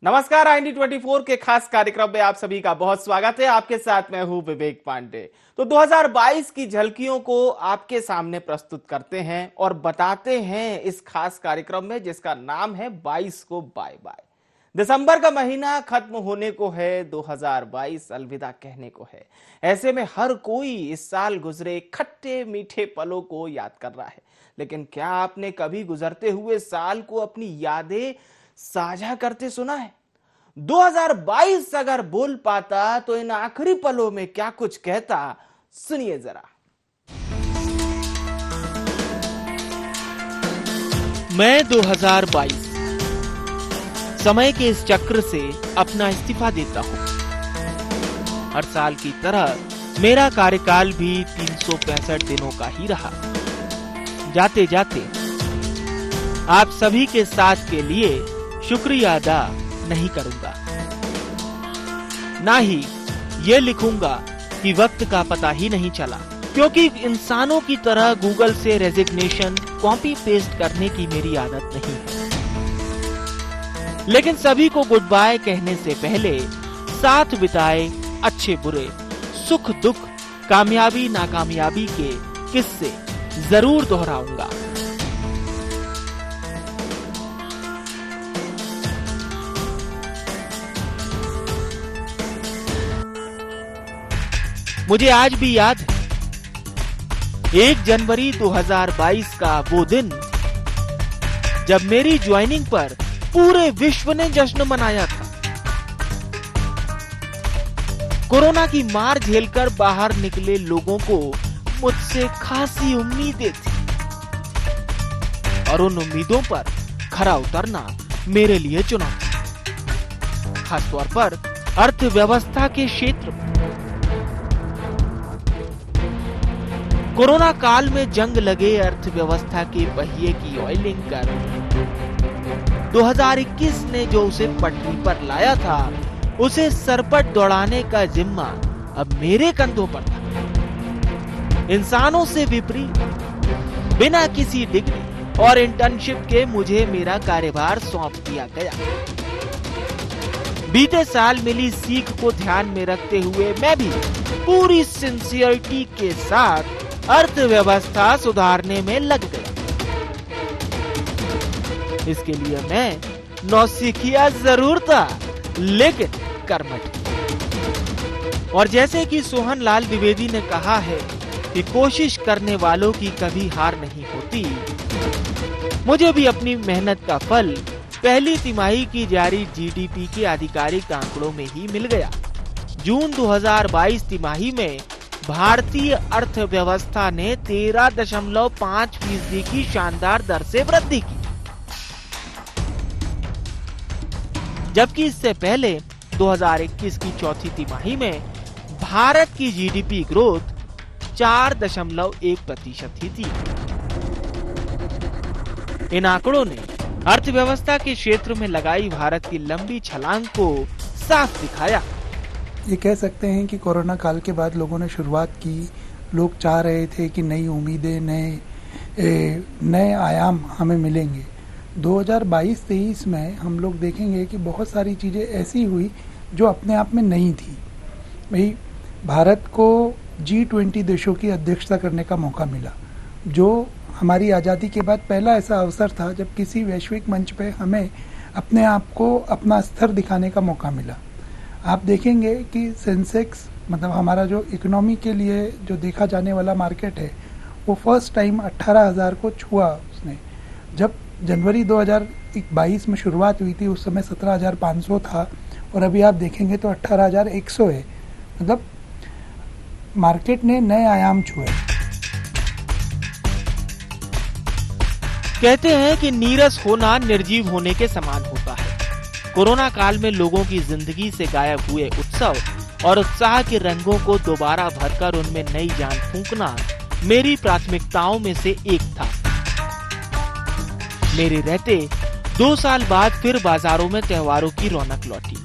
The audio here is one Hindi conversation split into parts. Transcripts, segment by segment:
नमस्कार, ID24 के खास कार्यक्रम में आप सभी का बहुत स्वागत है। आपके साथ मैं हूं विवेक पांडे। तो 2022 की झलकियों को आपके सामने प्रस्तुत करते हैं और बताते हैं इस खास कार्यक्रम में, जिसका नाम है 22 को बाय बाय। दिसंबर का महीना खत्म होने को है, 2022 अलविदा कहने को है। ऐसे में हर कोई इस साल गुजरे खट्टे मीठे पलों को याद कर रहा है। लेकिन क्या आपने कभी गुजरते हुए साल को अपनी यादें साझा करते सुना है? 2022 अगर बोल पाता तो इन आखिरी पलों में क्या कुछ कहता, सुनिए जरा। मैं 2022 समय के इस चक्र से अपना इस्तीफा देता हूं। हर साल की तरह मेरा कार्यकाल भी 365 दिनों का ही रहा। जाते जाते आप सभी के साथ के लिए शुक्रिया अदा नहीं करूंगा, ना ही ये लिखूंगा कि वक्त का पता ही नहीं चला, क्योंकि इंसानों की तरह गूगल से रेजिग्नेशन कॉपी पेस्ट करने की मेरी आदत नहीं है। लेकिन सभी को गुड बाय कहने से पहले साथ बिताए अच्छे बुरे, सुख दुख, कामयाबी नाकामयाबी के किस्से जरूर दोहराऊंगा। मुझे आज भी याद है 1 जनवरी 2022 का वो दिन, जब मेरी ज्वाइनिंग पर पूरे विश्व ने जश्न मनाया था। कोरोना की मार झेलकर बाहर निकले लोगों को मुझसे खासी उम्मीदें थी और उन उम्मीदों पर खरा उतरना मेरे लिए चुनौती, खासतौर पर अर्थव्यवस्था के क्षेत्र में। कोरोना काल में जंग लगे अर्थव्यवस्था के पहिए की ऑयलिंग कर 2021 ने जो उसे पटरी पर लाया था, उसे सरपट दौड़ाने का जिम्मा अब मेरे कंधों पर था। इंसानों से विपरीत, बिना किसी डिग्री और इंटर्नशिप के मुझे मेरा कार्यभार सौंप दिया गया। बीते साल मिली सीख को ध्यान में रखते हुए मैं भी पूरी सिंसियरिटी के साथ अर्थव्यवस्था सुधारने में लग गया। इसके लिए मैं नौसिखिया जरूर था, लेकिन कर्मठ। और जैसे कि सोहन लाल द्विवेदी ने कहा है कि कोशिश करने वालों की कभी हार नहीं होती, मुझे भी अपनी मेहनत का फल पहली तिमाही की जारी जीडीपी के आधिकारिक आंकड़ों में ही मिल गया। जून 2022 तिमाही में भारतीय अर्थव्यवस्था ने 13.5% की शानदार दर से वृद्धि की, जबकि इससे पहले 2021 की चौथी तिमाही में भारत की जीडीपी ग्रोथ 4.1% ही थी। इन आंकड़ों ने अर्थव्यवस्था के क्षेत्र में लगाई भारत की लंबी छलांग को साफ दिखाया। ये कह सकते हैं कि कोरोना काल के बाद लोगों ने शुरुआत की। लोग चाह रहे थे कि नई उम्मीदें, नए आयाम हमें मिलेंगे। 2022-23 में हम लोग देखेंगे कि बहुत सारी चीज़ें ऐसी हुई जो अपने आप में नई थी। भाई, भारत को G20 देशों की अध्यक्षता करने का मौका मिला, जो हमारी आज़ादी के बाद पहला ऐसा अवसर था जब किसी वैश्विक मंच पे हमें अपने आप को अपना स्तर दिखाने का मौका मिला। आप देखेंगे कि सेंसेक्स, मतलब हमारा जो इकोनॉमी के लिए जो देखा जाने वाला मार्केट है, वो फर्स्ट टाइम 18,000 को छुआ उसने। जब जनवरी 2022 में शुरुआत हुई थी, उस समय 17,500 था और अभी आप देखेंगे तो 18,100 है। मतलब मार्केट ने नए आयाम छुए। कहते हैं कि नीरस होना निर्जीव होने के समान होता है। कोरोना काल में लोगों की जिंदगी से गायब हुए उत्सव और उत्साह के रंगों को दोबारा भरकर उनमें नई जान फूंकना मेरी प्राथमिकताओं में से एक था। मेरे रहते 2 साल बाद फिर बाजारों में त्योहारों की रौनक लौटी।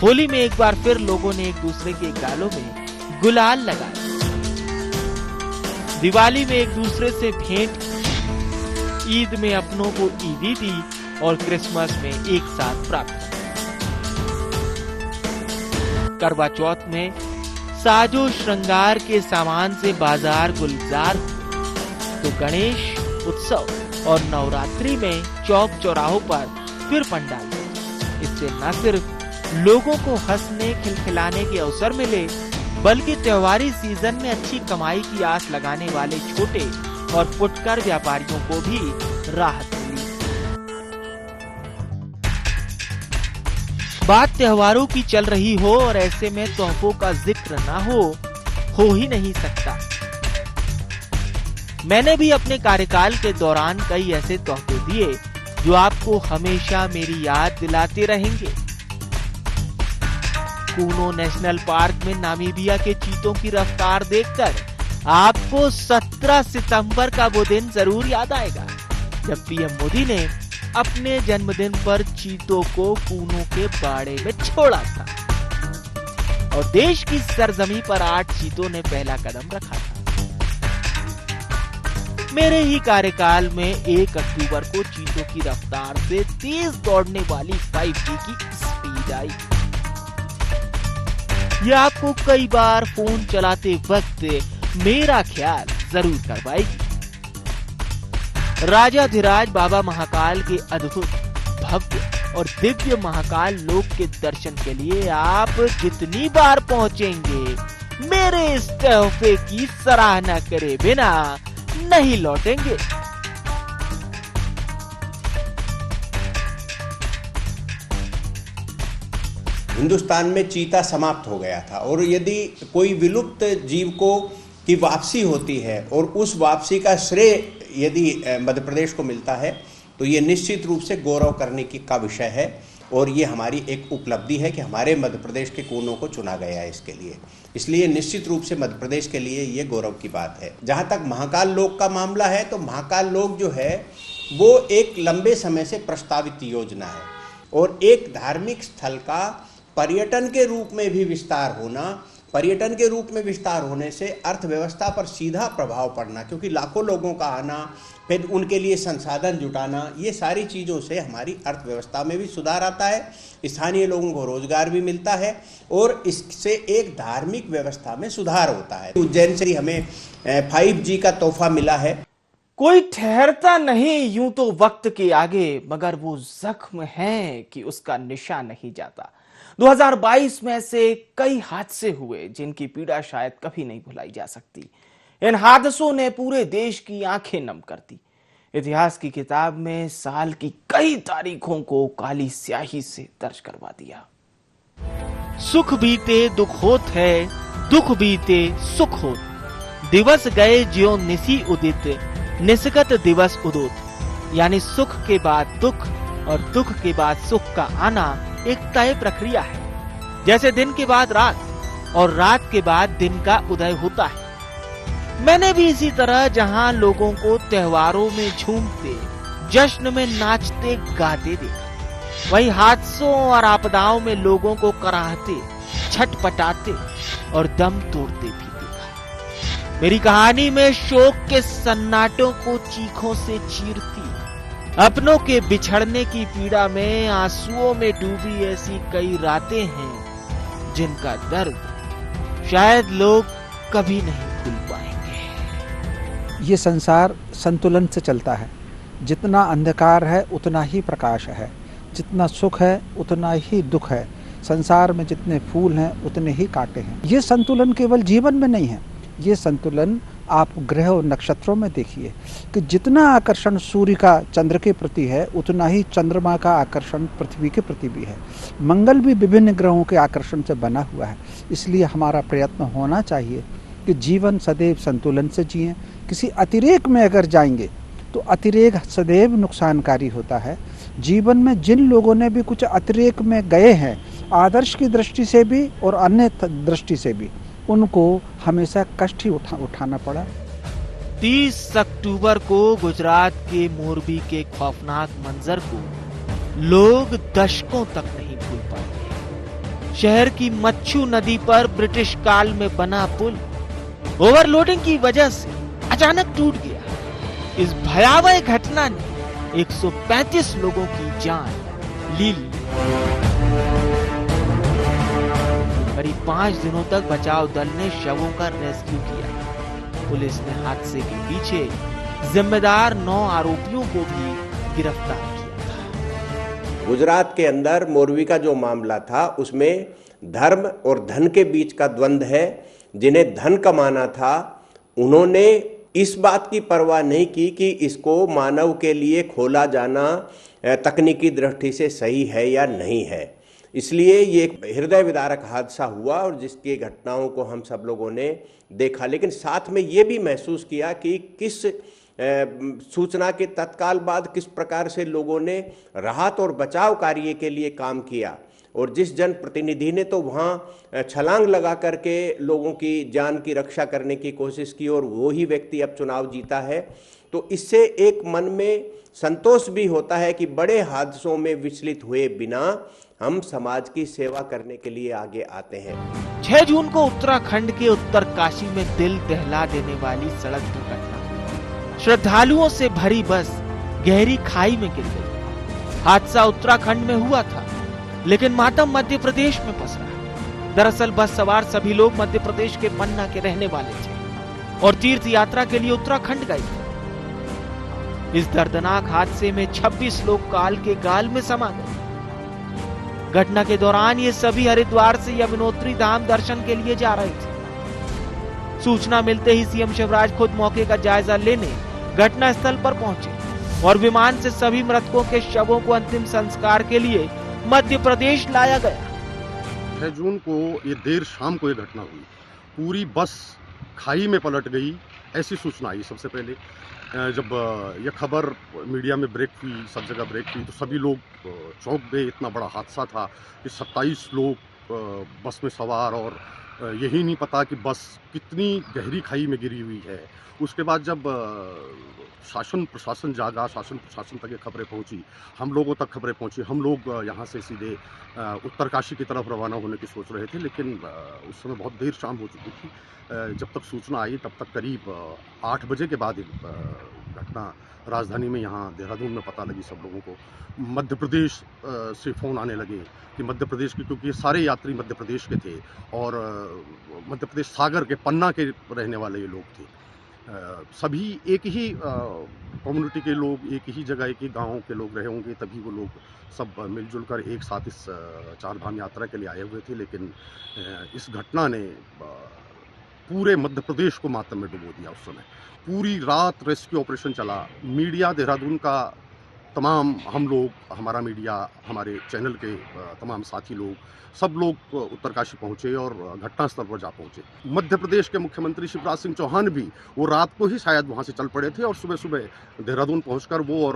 होली में एक बार फिर लोगों ने एक दूसरे के गालों में गुलाल लगाया। दिवाली में एक दूसरे से भेंट, ईद में अपनों को ईदी दी और क्रिसमस में एक साथ प्राप्त करते हैं। करवा चौथ में साजो श्रृंगार के सामान से बाजार गुलजार हुए, तो गणेश उत्सव और नवरात्रि में चौक चौराहों पर फिर पंडाल हुए। इससे न सिर्फ लोगों को हंसने खिलखिलाने के अवसर मिले, बल्कि त्योहारी सीजन में अच्छी कमाई की आस लगाने वाले छोटे और फुटकर व्यापारियों को भी राहत मिली। बात त्योहारों की चल रही हो और ऐसे में तोहफों का जिक्र ना हो ही नहीं सकता। मैंने भी अपने कार्यकाल के दौरान कई ऐसे तोहफे दिए जो आपको हमेशा मेरी याद दिलाते रहेंगे। कूनो नेशनल पार्क में नामीबिया के चीतों की रफ्तार देखकर आपको 17 सितंबर का वो दिन जरूर याद आएगा, जब पीएम मोदी ने अपने जन्मदिन पर चीतों को कूनो के बाड़े में छोड़ा था और देश की सरजमी पर 8 चीतों ने पहला कदम रखा था। मेरे ही कार्यकाल में 1 अक्टूबर को चीतों की रफ्तार से तेज दौड़ने वाली 5G की स्पीड आई। यह आपको कई बार फोन चलाते वक्त मेरा ख्याल जरूर करवाएगी। राजाधिराज बाबा महाकाल के अद्भुत, भव्य और दिव्य महाकाल लोक के दर्शन के लिए आप जितनी बार पहुंचेंगे, मेरे इस तोहफे की सराहना करे बिना नहीं लौटेंगे। हिंदुस्तान में चीता समाप्त हो गया था और यदि कोई विलुप्त जीव को की वापसी होती है और उस वापसी का श्रेय यदि मध्य प्रदेश को मिलता है तो ये निश्चित रूप से गौरव करने का विषय है और ये हमारी एक उपलब्धि है कि हमारे मध्य प्रदेश के कोनों को चुना गया है इसके लिए। इसलिए निश्चित रूप से मध्य प्रदेश के लिए ये गौरव की बात है। जहाँ तक महाकाल लोक का मामला है तो महाकाल लोक जो है वो एक लंबे समय से प्रस्तावित योजना है और एक धार्मिक स्थल का पर्यटन के रूप में भी विस्तार होना, पर्यटन के रूप में विस्तार होने से अर्थव्यवस्था पर सीधा प्रभाव पड़ना, क्योंकि लाखों लोगों का आना, फिर उनके लिए संसाधन जुटाना, ये सारी चीज़ों से हमारी अर्थव्यवस्था में भी सुधार आता है, स्थानीय लोगों को रोजगार भी मिलता है और इससे एक धार्मिक व्यवस्था में सुधार होता है। उज्जैन से हमें 5G का तोहफा मिला है। कोई ठहरता नहीं यूं तो वक्त के आगे, मगर वो जख्म है कि उसका निशान नहीं जाता। 2022 में ऐसे कई हादसे हुए जिनकी पीड़ा शायद कभी नहीं भुलाई जा सकती। इन हादसों ने पूरे देश की आंखें नम कर दी। इतिहास की किताब में साल की कई तारीखों को काली स्याही से दर्ज करवा दिया। सुख बीते दुख होत है, दुख बीते सुख होत, दिवस गए ज्यों निसी उदित, निसगत दिवस उदोत। यानी सुख के बाद दुख और दुख के बाद सुख का आना एक तय प्रक्रिया है। जैसे दिन के बाद रात और रात के बाद दिन का उदय होता है। मैंने भी इसी तरह जहां लोगों को त्योहारों में झूमते, जश्न में नाचते गाते देखा, वही हादसों और आपदाओं में लोगों को कराहते, छटपटाते और दम तोड़ते भी देखा। मेरी कहानी में शोक के सन्नाटों को चीखों से चीरती, अपनों के बिछड़ने की पीड़ा में आंसुओं में डूबी ऐसी कई रातें हैं जिनका दर्द शायद लोग कभी नहीं भूल पाएंगे। ये संसार संतुलन से चलता है। जितना अंधकार है उतना ही प्रकाश है, जितना सुख है उतना ही दुख है। संसार में जितने फूल हैं उतने ही कांटे हैं। ये संतुलन केवल जीवन में नहीं है, ये संतुलन आप ग्रह और नक्षत्रों में देखिए कि जितना आकर्षण सूर्य का चंद्र के प्रति है उतना ही चंद्रमा का आकर्षण पृथ्वी के प्रति भी है। मंगल भी विभिन्न ग्रहों के आकर्षण से बना हुआ है। इसलिए हमारा प्रयत्न होना चाहिए कि जीवन सदैव संतुलन से जिएं। किसी अतिरेक में अगर जाएंगे तो अतिरेक सदैव नुकसानकारी होता है। जीवन में जिन लोगों ने भी कुछ अतिरेक में गए हैं, आदर्श की दृष्टि से भी और अन्य दृष्टि से भी, उनको हमेशा कष्ट ही उठाना पड़ा। 30 अक्टूबर को गुजरात के मोरबी के खौफनाक मंजर को लोग दशकों तक नहीं भूल पाएंगे। शहर की मच्छू नदी पर ब्रिटिश काल में बना पुल ओवरलोडिंग की वजह से अचानक टूट गया। इस भयावह घटना ने 135 लोगों की जान ली। करीब 5 दिनों तक बचाव दल ने शवों का रेस्क्यू किया। पुलिस ने हादसे के पीछे जिम्मेदार 9 आरोपियों को भी गिरफ्तार किया था। गुजरात के अंदर मोरवी का जो मामला था उसमें धर्म और धन के बीच का द्वंद्व है। जिन्हें धन कमाना था उन्होंने इस बात की परवाह नहीं की कि इसको मानव के लिए खोला जाना तकनीकी दृष्टि से सही है या नहीं है। इसलिए ये एक हृदय विदारक हादसा हुआ और जिसकी घटनाओं को हम सब लोगों ने देखा, लेकिन साथ में ये भी महसूस किया कि किस सूचना के तत्काल बाद किस प्रकार से लोगों ने राहत और बचाव कार्य के लिए काम किया। और जिस जनप्रतिनिधि ने तो वहाँ छलांग लगा करके लोगों की जान की रक्षा करने की कोशिश की और वो ही व्यक्ति अब चुनाव जीता है, तो इससे एक मन में संतोष भी होता है कि बड़े हादसों में विचलित हुए बिना हम समाज की सेवा करने के लिए आगे आते हैं। 6 जून को उत्तराखंड के उत्तरकाशी में दिल दहला देने वाली सड़क दुर्घटना। श्रद्धालुओं से भरी बस गहरी खाई में गिर गई। हादसा उत्तराखंड में हुआ था, लेकिन मातम मध्य प्रदेश में पसरा है। दरअसल बस सवार सभी लोग मध्य प्रदेश के पन्ना के रहने वाले थे और तीर्थ यात्रा के लिए उत्तराखंड गए थे। इस दर्दनाक हादसे में 26 लोग काल के गाल में समा गए। घटना के दौरान ये सभी हरिद्वार से यमुनोत्री धाम दर्शन के लिए जा रहे थे। सूचना मिलते ही सीएम शिवराज खुद मौके का जायजा लेने घटनास्थल पर पहुंचे और विमान से सभी मृतकों के शवों को अंतिम संस्कार के लिए मध्य प्रदेश लाया गया। 6 जून को ये देर शाम को ये घटना हुई। पूरी बस खाई में पलट गई, ऐसी सूचना आई। सबसे पहले जब यह खबर मीडिया में ब्रेक हुई, सब जगह ब्रेक हुई, तो सभी लोग चौंक गए। इतना बड़ा हादसा था कि 27 लोग बस में सवार और यही नहीं पता कि बस कितनी गहरी खाई में गिरी हुई है। उसके बाद जब शासन प्रशासन जागा, शासन प्रशासन तक ये खबरें पहुंची, हम लोगों तक खबरें पहुंची। हम लोग यहाँ से सीधे उत्तरकाशी की तरफ रवाना होने की सोच रहे थे, लेकिन उस समय बहुत देर शाम हो चुकी थी। जब तक सूचना आई तब तक करीब 8 बजे के बाद घटना राजधानी में यहाँ देहरादून में पता लगी सब लोगों को। मध्य प्रदेश से फ़ोन आने लगे कि मध्य प्रदेश के, क्योंकि ये सारे यात्री मध्य प्रदेश के थे और मध्य प्रदेश सागर के पन्ना के रहने वाले ये लोग थे। सभी एक ही कम्युनिटी के लोग, एक ही जगह, एक ही गांव के लोग रहे होंगे, तभी वो लोग सब मिलजुल कर एक साथ इस 4 धाम यात्रा के लिए आए हुए थे। लेकिन इस घटना ने पूरे मध्य प्रदेश को मातम में डुबो दिया। उस समय पूरी रात रेस्क्यू ऑपरेशन चला। मीडिया देहरादून का तमाम, हम लोग, हमारा मीडिया, हमारे चैनल के तमाम साथी लोग, सब लोग उत्तरकाशी पहुंचे और घटनास्थल पर जा पहुंचे। मध्य प्रदेश के मुख्यमंत्री शिवराज सिंह चौहान भी वो रात को ही शायद वहां से चल पड़े थे और सुबह सुबह देहरादून पहुंचकर वो और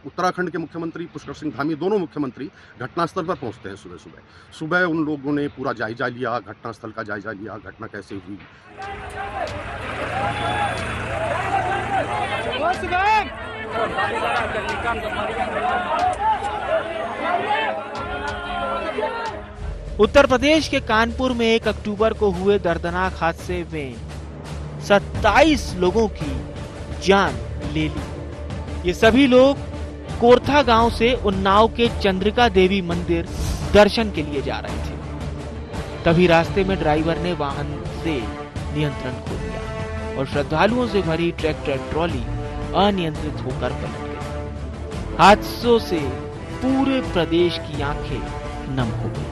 उत्तराखंड के मुख्यमंत्री पुष्कर सिंह धामी, दोनों मुख्यमंत्री घटनास्थल पर पहुंचते हैं सुबह सुबह। सुबह उन लोगों ने पूरा जायजा लिया, घटनास्थल का जायजा लिया, घटना कैसे हुई। उत्तर प्रदेश के कानपुर में 1 अक्टूबर को हुए दर्दनाक हादसे में 27 लोगों की जान ले ली। ये सभी लोग कोरथा गांव से उन्नाव के चंद्रिका देवी मंदिर दर्शन के लिए जा रहे थे। तभी रास्ते में ड्राइवर ने वाहन से नियंत्रण खो दिया और श्रद्धालुओं से भरी ट्रैक्टर ट्रॉली अनियंत्रित होकर पलट गई। हादसों से पूरे प्रदेश की आंखें नम हो गई।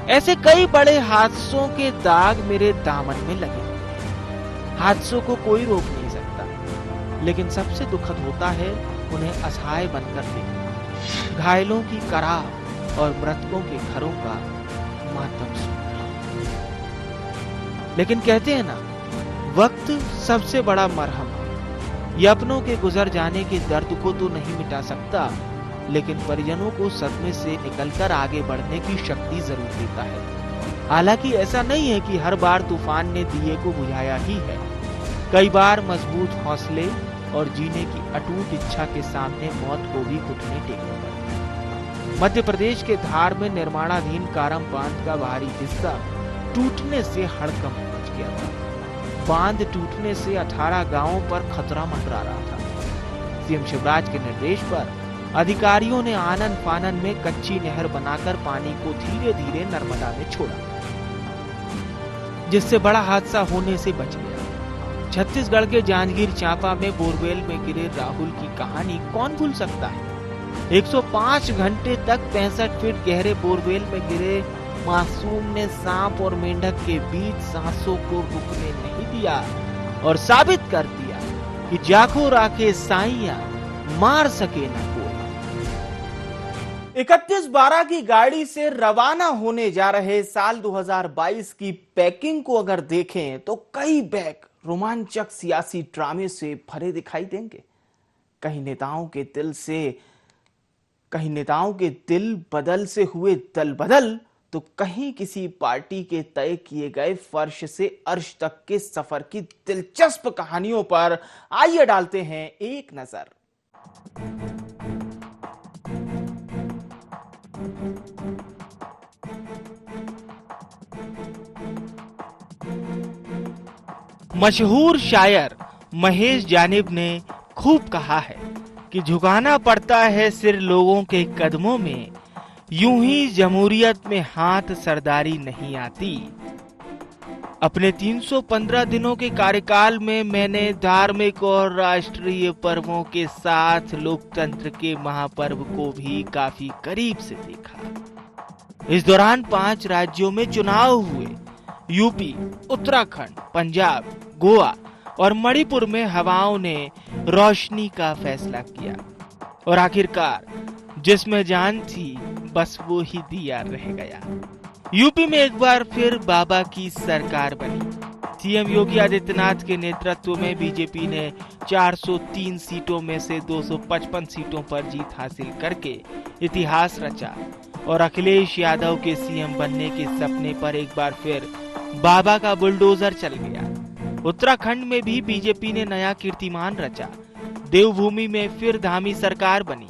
ऐसे कई बड़े हादसों के दाग मेरे दामन में लगे। हादसों को कोई रोक नहीं सकता, लेकिन सबसे दुखद होता है उन्हें असहाय बनकर देखना, घायलों की कराह और मृतकों के घरों का मातम सुनना। लेकिन कहते हैं ना, वक्त सबसे बड़ा मरहम है। ये अपनों के गुजर जाने के दर्द को तो नहीं मिटा सकता, लेकिन परिजनों को सदमे से निकलकर आगे बढ़ने की शक्ति जरूर देता है। हालांकि ऐसा नहीं है कि हर बार तूफान ने दिए को बुझाया ही है। कई बार मजबूत हौसले और जीने की अटूट इच्छा के सामने मौत को भी घुटने टेकना पड़ा। मध्य प्रदेश के धार में निर्माणाधीन कारम बांध का बाहरी हिस्सा टूटने से हड़कंप मच गया था। बांध टूटने से 18 गांवों पर खतरा मंडरा रहा था। सीएम शिवराज के निर्देश पर अधिकारियों ने आनन फानन में कच्ची नहर बनाकर पानी को धीरे धीरे नर्मदा में छोड़ा, जिससे बड़ा हादसा होने से बच गया। छत्तीसगढ़ के जांजगीर चांपा में बोरवेल में गिरे राहुल की कहानी कौन भूल सकता है। 105 घंटे तक 65 फीट गहरे बोरवेल में गिरे मासूम ने सांप और मेंढक के बीच सांसों को रुकने नहीं दिया और साबित कर दिया कि जाखो राखे साइया मार सके न कोई। 31/12 की गाड़ी से रवाना होने जा रहे साल 2022 की पैकिंग को अगर देखें तो कई बैग रोमांचक सियासी ड्रामे से भरे दिखाई देंगे। कहीं नेताओं के दिल बदल से हुए दल बदल, तो कहीं किसी पार्टी के तय किए गए फर्श से अर्श तक के सफर की दिलचस्प कहानियों पर आइए डालते हैं एक नजर। मशहूर शायर महेश जानिब ने खूब कहा है कि झुकाना पड़ता है सिर लोगों के कदमों में, यूं ही जमहूरियत में हाथ सरदारी नहीं आती। अपने 315 दिनों के कार्यकाल में मैंने धार्मिक और राष्ट्रीय पर्वों के साथ लोकतंत्र के महापर्व को भी काफी करीब से देखा। इस दौरान 5 राज्यों में चुनाव हुए। यूपी, उत्तराखंड, पंजाब, गोवा और मणिपुर में हवाओं ने रोशनी का फैसला किया और आखिरकार जिसमें जान थी बस वो ही दिया रह गया। यूपी में एक बार फिर बाबा की सरकार बनी। सीएम योगी आदित्यनाथ के नेतृत्व में बीजेपी ने 403 सीटों में से 255 सीटों पर जीत हासिल करके इतिहास रचा और अखिलेश यादव के सीएम बनने के सपने पर एक बार फिर बाबा का बुलडोजर चल गया। उत्तराखंड में भी बीजेपी ने नया कीर्तिमान रचा। देवभूमि में फिर धामी सरकार बनी,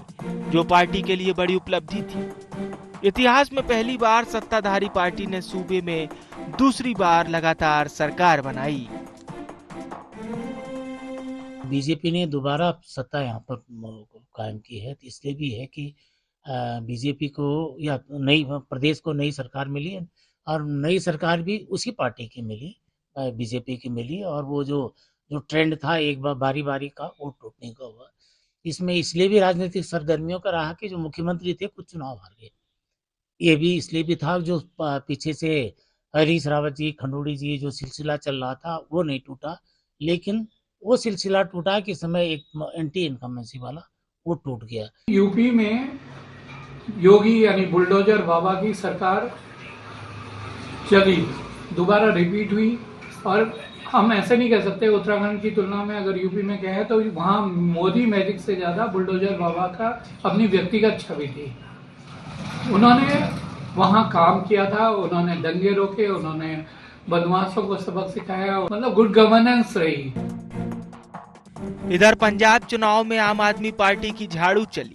जो पार्टी के लिए बड़ी उपलब्धि थी। इतिहास में पहली बार सत्ताधारी पार्टी ने सूबे में दूसरी बार लगातार सरकार बनाई। बीजेपी ने दोबारा सत्ता यहाँ पर कायम की है, इसलिए भी है कि बीजेपी को या नई प्रदेश को नई सरकार मिली और नई सरकार भी उसी पार्टी की मिली, बीजेपी की मिली। और वो जो ट्रेंड था एक बार बारी बारी का, वो टूटने का हुआ। इसमें इसलिए भी राजनीतिक सरगर्मियों का रहा कि जो मुख्यमंत्री थे कुछ चुनाव हार गए। ये भी इसलिए भी था जो पीछे से हरीश रावत जी, खंडूड़ी जी जो सिलसिला चल रहा था वो नहीं टूटा, लेकिन वो सिलसिला टूटा कि समय एक एंटी इनकमेंसी वाला वो टूट गया। यूपी में योगी यानी बुलडोजर बाबा की सरकार चली, दोबारा रिपीट हुई। और हम ऐसे नहीं कह सकते उत्तराखंड की तुलना में अगर यूपी में कहें तो वहाँ मोदी मैजिक से ज़्यादा बुलडोजर बाबा का अपनी व्यक्तिगत छवि थी। उन्होंने वहाँ काम किया था, उन्होंने दंगे रोके, उन्होंने बदमाशों को सबक सिखाया, मतलब गुड गवर्नेंस रही। इधर पंजाब चुनाव में आम आदमी पार्टी की झाड़ू चली।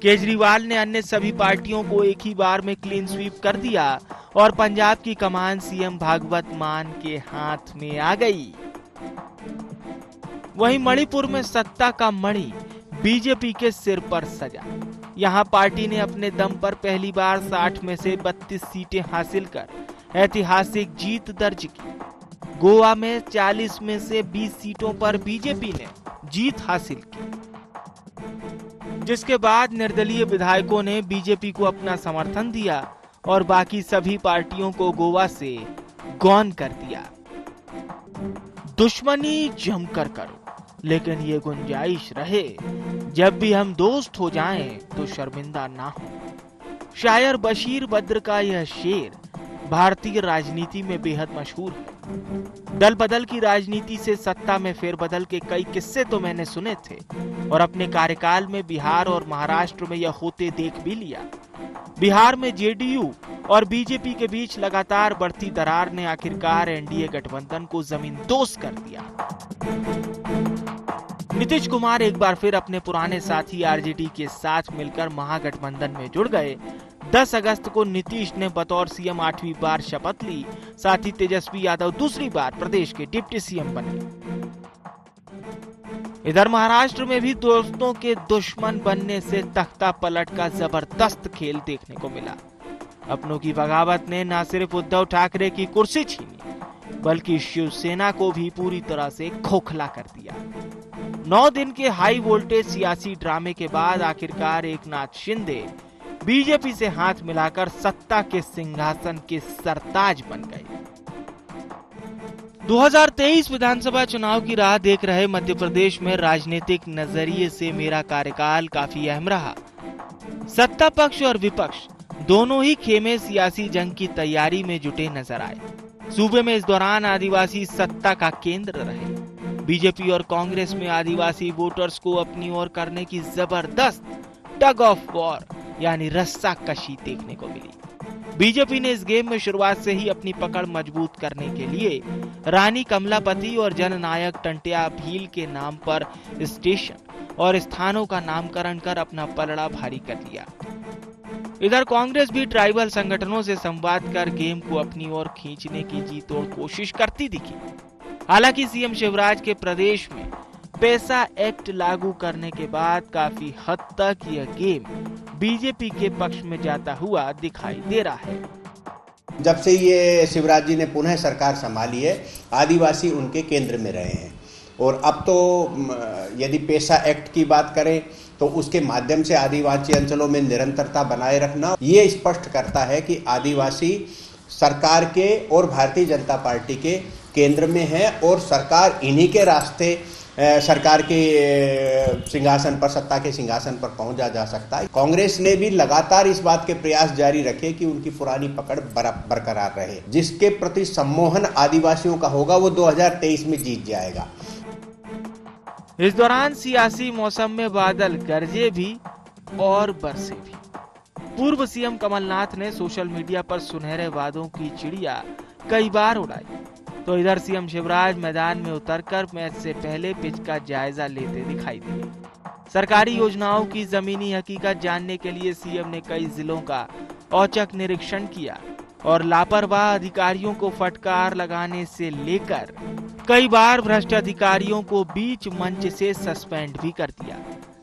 केजरीवाल ने अन्य सभी पार्टियों को एक ही बार में क्लीन स्वीप कर दिया और पंजाब की कमान सीएम भागवत मान के हाथ में आ गई। वहीं मणिपुर में सत्ता का मणि बीजेपी के सिर पर सजा। यहां पार्टी ने अपने दम पर पहली बार 60 में से 32 सीटें हासिल कर ऐतिहासिक जीत दर्ज की। गोवा में 40 में से 20 सीटों पर बीजेपी ने जीत हासिल की, जिसके बाद निर्दलीय विधायकों ने बीजेपी को अपना समर्थन दिया और बाकी सभी पार्टियों को गोवा से गॉन कर दिया। दुश्मनी जमकर करो, लेकिन ये गुंजाइश रहे जब भी हम दोस्त हो जाएं तो शर्मिंदा ना हो। शायर बशीर बद्र का यह शेर भारतीय राजनीति में बेहद मशहूर है। दल बदल की राजनीति से सत्ता में फेरबदल के कई किस्से तो मैंने सुने थे और अपने कार्यकाल में बिहार और महाराष्ट्र में यह होते देख भी लिया। बिहार में जेडीयू और बीजेपी के बीच लगातार बढ़ती दरार ने आखिरकार एनडीए गठबंधन को जमींदोज कर दिया। नीतीश कुमार एक बार फिर अपने पुराने साथी आरजेडी के साथ मिलकर महागठबंधन में जुड़ गए। 10 अगस्त को नीतीश ने बतौर सीएम 8वीं बार शपथ ली। साथ ही तेजस्वी यादव दूसरी बार प्रदेश के डिप्टी सीएम बने। इधर महाराष्ट्र में भी दोस्तों के दुश्मन बनने से तख्ता पलट का जबरदस्त खेल देखने को मिला। अपनों की बगावत ने न सिर्फ उद्धव ठाकरे की कुर्सी छीनी, बल्कि शिवसेना को भी पूरी तरह से खोखला कर दिया। 9 दिन के हाई वोल्टेज सियासी ड्रामे के बाद आखिरकार एकनाथ शिंदे बीजेपी से हाथ मिलाकर सत्ता के सिंहासन के सरताज बन गए। 2023 विधानसभा चुनाव की राह देख रहे मध्य प्रदेश में राजनीतिक नजरिए से मेरा कार्यकाल काफी अहम रहा। सत्ता पक्ष और विपक्ष दोनों ही खेमे सियासी जंग की तैयारी में जुटे नजर आए। सूबे में इस दौरान आदिवासी सत्ता का केंद्र रहे। बीजेपी और कांग्रेस में आदिवासी वोटर्स को अपनी ओर करने की जबरदस्त टग ऑफ वॉर यानी रस्साकशी देखने को मिली। बीजेपी ने इस गेम में शुरुआत से ही अपनी पकड़ मजबूत करने के लिए रानी कमलापति और जननायक टंट्या भील के नाम पर स्टेशन और स्थानों का नामकरण कर अपना पलड़ा भारी कर लिया। इधर कांग्रेस भी ट्राइबल संगठनों से संवाद कर गेम को अपनी ओर खींचने की जी तोड़ कोशिश करती दिखी। हालांकि सीएम शिवराज के प्रदेश में पैसा एक्ट लागू करने के बाद काफी हद तक यह गेम बीजेपी के पक्ष में जाता हुआ दिखाई दे रहा है। जब से ये शिवराज जी ने पुनः सरकार संभाली है, आदिवासी उनके केंद्र में रहे हैं। और अब तो यदि पैसा एक्ट की बात करें तो उसके माध्यम से आदिवासी अंचलों में निरंतरता बनाए रखना ये स्पष्ट करता है कि आदिवासी सरकार के और भारतीय जनता पार्टी के केंद्र में है और सरकार इन्हीं के रास्ते सरकार के सिंहासन पर, सत्ता के सिंहासन पर पहुंचा जा सकता है। कांग्रेस ने भी लगातार इस बात के प्रयास जारी रखे कि उनकी पुरानी पकड़ बरकरार रहे। जिसके प्रति सम्मोहन आदिवासियों का होगा वो 2023 में जीत जाएगा। इस दौरान सियासी मौसम में बादल गरजे भी और बरसे भी। पूर्व सीएम कमलनाथ ने सोशल मीडिया पर सुनहरे वादों की चिड़िया कई बार उड़ाई, तो इधर सीएम शिवराज मैदान में उतरकर मैच से पहले पिच का जायजा लेते दिखाई दिए। सरकारी योजनाओं की जमीनी हकीकत जानने के लिए सीएम ने कई जिलों का औचक निरीक्षण किया और लापरवाह अधिकारियों को फटकार लगाने से लेकर कई बार भ्रष्ट अधिकारियों को बीच मंच से सस्पेंड भी कर दिया।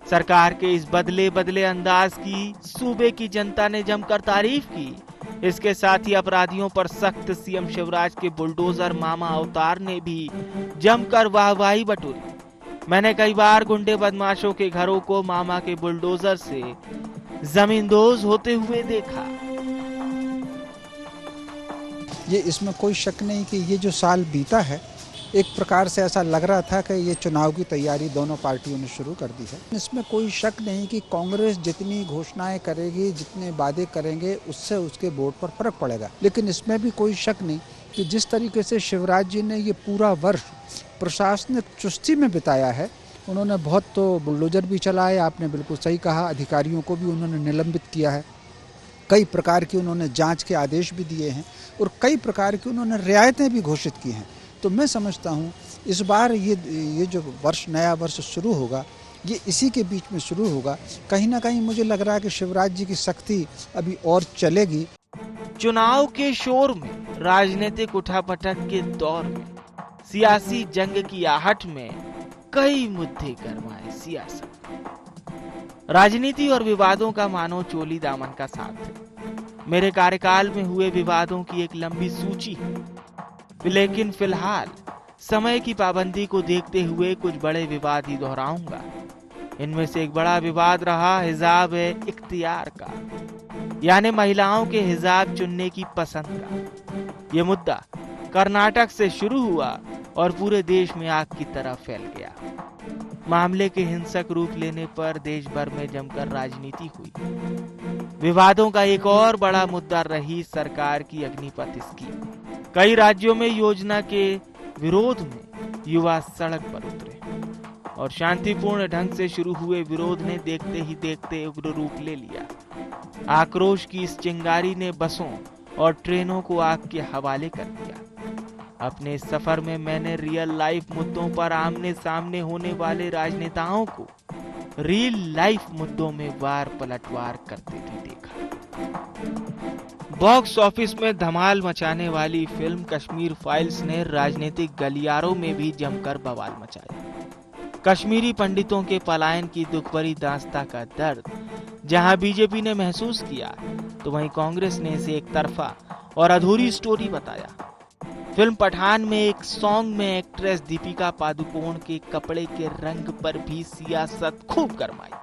सरकार के इस बदले बदले अंदाज की सूबे की जनता ने जमकर तारीफ की। इसके साथ ही अपराधियों पर सख्त सीएम शिवराज के बुलडोजर मामा अवतार ने भी जमकर वाहवाही बटोरी। मैंने कई बार गुंडे बदमाशों के घरों को मामा के बुलडोजर से जमींदोज होते हुए देखा। ये इसमें कोई शक नहीं कि ये जो साल बीता है, एक प्रकार से ऐसा लग रहा था कि ये चुनाव की तैयारी दोनों पार्टियों ने शुरू कर दी है। इसमें कोई शक नहीं कि कांग्रेस जितनी घोषणाएं करेगी, जितने वादे करेंगे, उससे उसके वोट पर फर्क पड़ेगा। लेकिन इसमें भी कोई शक नहीं कि जिस तरीके से शिवराज जी ने ये पूरा वर्ष प्रशासनिक चुस्ती में बिताया है, उन्होंने बहुत तो बुलडोजर भी चलाए, आपने बिल्कुल सही कहा, अधिकारियों को भी उन्होंने निलंबित किया है, कई प्रकार की उन्होंने जाँच के आदेश भी दिए हैं और कई प्रकार की उन्होंने रियायतें भी घोषित की हैं। तो मैं समझता हूँ इस बार ये जो नया वर्ष शुरू होगा, ये इसी के बीच में शुरू होगा। कहीं ना कहीं मुझे लग रहा है कि शिवराज जी की सख्ती अभी और चलेगी। चुनाव के शोर में, राजनीतिक उठापटक के दौर में, सियासी जंग की आहट में कई मुद्दे गरमाए सियासत। राजनीति और विवादों का मानो चोली दामन का साथ है। मेरे कार्यकाल में हुए विवादों की एक लंबी सूची है, लेकिन फिलहाल समय की पाबंदी को देखते हुए कुछ बड़े विवाद ही दोहराऊंगा। इनमें से एक बड़ा विवाद रहा हिजाब इख्तियार का, यानी महिलाओं के हिजाब चुनने की पसंद का। ये मुद्दा कर्नाटक से शुरू हुआ और पूरे देश में आग की तरह फैल गया। मामले के हिंसक रूप लेने पर देश भर में जमकर राजनीति हुई। विवादों का एक और बड़ा मुद्दा रही सरकार की अग्निपथ स्कीम। कई राज्यों में योजना के विरोध में युवा सड़क पर उतरे और शांतिपूर्ण ढंग से शुरू हुए विरोध ने देखते ही देखते उग्र रूप ले लिया। आक्रोश की इस चिंगारी ने बसों और ट्रेनों को आग के हवाले कर दिया। अपने इस सफर में मैंने रियल लाइफ मुद्दों पर आमने सामने होने वाले राजनेताओं को रियल लाइफ मुद्दों में वार पलटवार करते भी देखा। बॉक्स ऑफिस में धमाल मचाने वाली फिल्म कश्मीर फाइल्स ने राजनीतिक गलियारों में भी जमकर बवाल मचाया। कश्मीरी पंडितों के पलायन की दुख भरी दास्तां का दर्द जहां बीजेपी ने महसूस किया, तो वहीं कांग्रेस ने इसे एक तरफा और अधूरी स्टोरी बताया। फिल्म पठान में एक सॉन्ग में एक्ट्रेस दीपिका पादुकोण के कपड़े के रंग पर भी सियासत खूब गरमाई।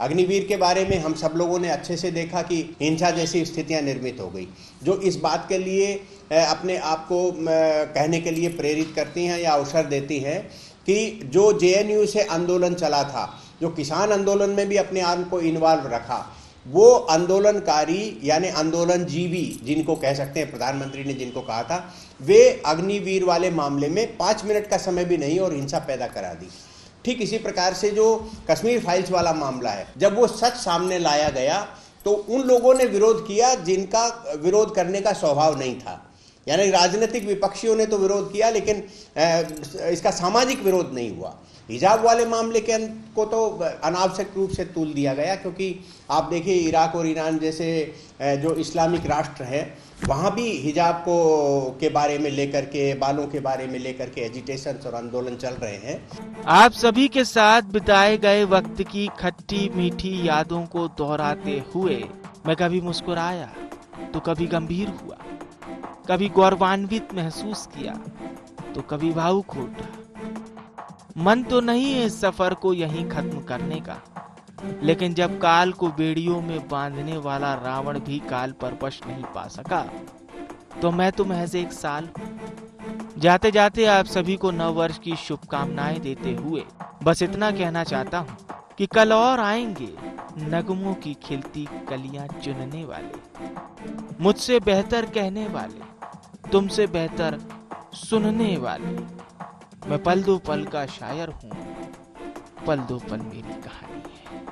अग्निवीर के बारे में हम सब लोगों ने अच्छे से देखा कि हिंसा जैसी स्थितियां निर्मित हो गई, जो इस बात के लिए अपने आप को कहने के लिए प्रेरित करती हैं या अवसर देती हैं कि जो जेएनयू से आंदोलन चला था, जो किसान आंदोलन में भी अपने आप को इन्वॉल्व रखा, वो आंदोलनकारी यानी आंदोलन जीवी जिनको कह सकते हैं, प्रधानमंत्री ने जिनको कहा था, वे अग्निवीर वाले मामले में 5 मिनट का समय भी नहीं और हिंसा पैदा करा दी। ठीक इसी प्रकार से जो कश्मीर फाइल्स वाला मामला है, जब वो सच सामने लाया गया तो उन लोगों ने विरोध किया जिनका विरोध करने का स्वभाव नहीं था, यानी राजनीतिक विपक्षियों ने तो विरोध किया लेकिन इसका सामाजिक विरोध नहीं हुआ। हिजाब वाले मामले को तो अनावश्यक रूप से तूल दिया गया, क्योंकि आप देखिए इराक और ईरान जैसे जो इस्लामिक राष्ट्र हैं, वहाँ भी हिजाब को के बारे में लेकर के, बालों के बारे में लेकर के एजिटेशन और आंदोलन चल रहे हैं। आप सभी के साथ बिताए गए वक्त की खट्टी मीठी यादों को दोहराते हुए मैं कभी मुस्कुराया तो कभी गंभीर हुआ, कभी गौरवान्वित महसूस किया तो कभी भावुक उठा। मन तो नहीं है इस सफर को यहीं खत्म करने का, लेकिन जब काल को बेड़ियों में बांधने वाला रावण भी काल पर वश नहीं पा सका, तो मैं तो महज एक साल जाते जाते आप सभी को नव वर्ष की शुभकामनाएं देते हुए बस इतना कहना चाहता हूँ कि कल और आएंगे नगमों की खिलती कलियां चुनने वाले, मुझसे बेहतर कहने वाले, तुमसे बेहतर सुनने वाले। मैं पल दो पल का शायर हूँ, पल दो पल मेरी कहानी है।